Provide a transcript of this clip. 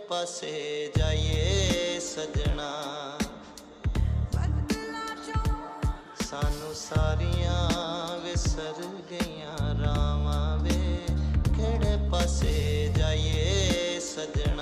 पासे जाइए सजना सानू सारियां विसर गईयां रावां वे केड़े पासे जाइए सजना।